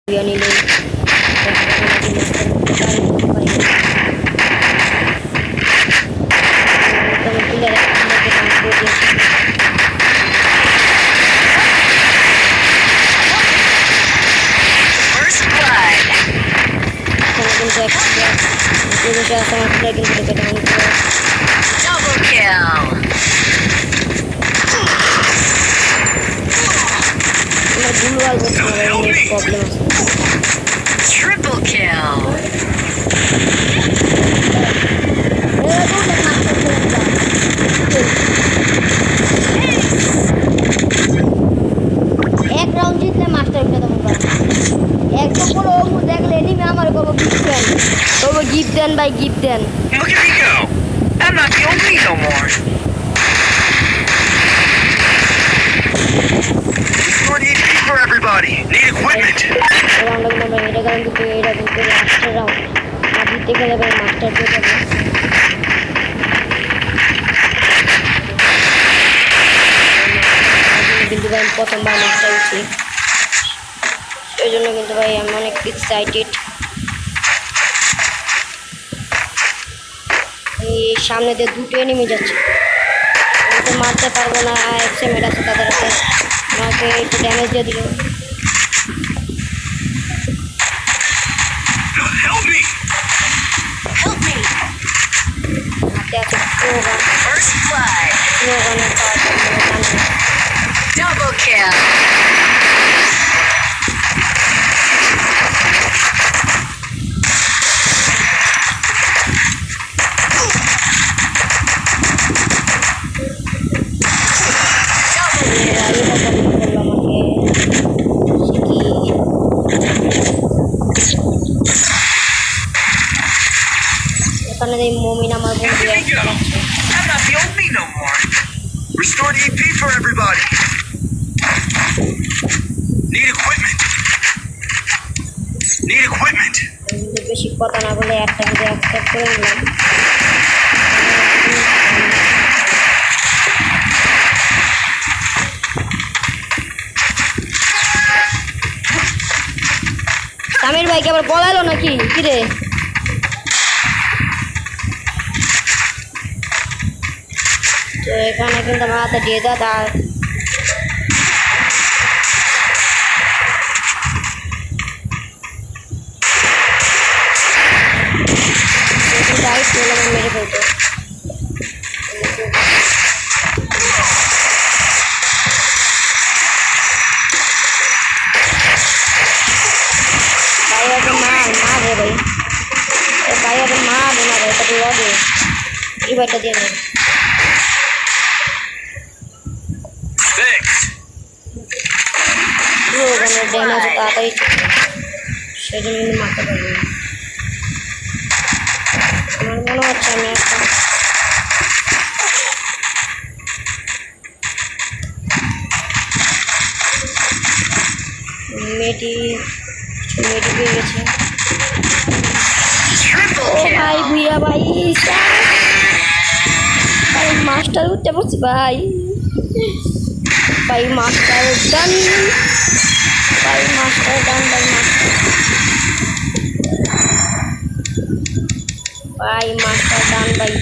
বিরিয়ানি নেই প্রবলেম আছে Triple kill. এক রাউন্ড জিতলে মাস্টার উঠে দেবো একদম বলো দেখলে এনিমি আমার কব গিফট দেন তবে গিফট দেন ভাই গিফট দেন Look at me go. I'm not the only no more. Restore the HP for everybody. Need equipment. Round number এটা কিন্তু লাস্টের রাউন্ড আর জিততে গেলে ভাই মাস্টার পেয়ে যাবে কিন্তু ভাই প্রথমবার মাস্টার উঠছি সেই জন্য কিন্তু ভাই আমি অনেক এক্সাইটেড এই সামনে দিয়ে দুটো এনিমি যাচ্ছে আমি তো মারতে পারবো না এক্সএমএড আছে তাদের হাতে আমাকে একটু ড্যামেজ দিয়ে দিল Help me. Help me. হাতে আছে প্রোগান First blood. প্রোগানের পাওয়ার Double kill. এখানে এই মমিন আমার বন্ধু Look at me go. I'm not the only no more. Restore the EP for everybody. Need equipment. Need equipment. কিন্তু বেশি কথা না বলে একটা কিন্তু অ্যাকসেপ্ট করে নিলাম সামির ভাইকে আবার বলালো নাকি কিরে তো এখানে কিন্তু আমার হাতে দিয়ে দাঁত আর মেরে ফেলতো ভাই আগে মার রে ভাই ভাই আগে মার না ভাই তাকে লগে এই ভাইটা দিয়ে নেই ওখানে ড্যামেজ তাড়াতাড়ি সেই জন্য কিন্তু মারতে পারবো না আমার মনে হচ্ছে আমি একটা মেয়েটি পেয়ে গেছে ও ভাই ভুইয়া ভাই ভাই মাস্টার উঠতে পারছি ভাই ভাই মাস্টার ডান ভাই মাস্টার ডান ভাই মাস্টার ডান ভাই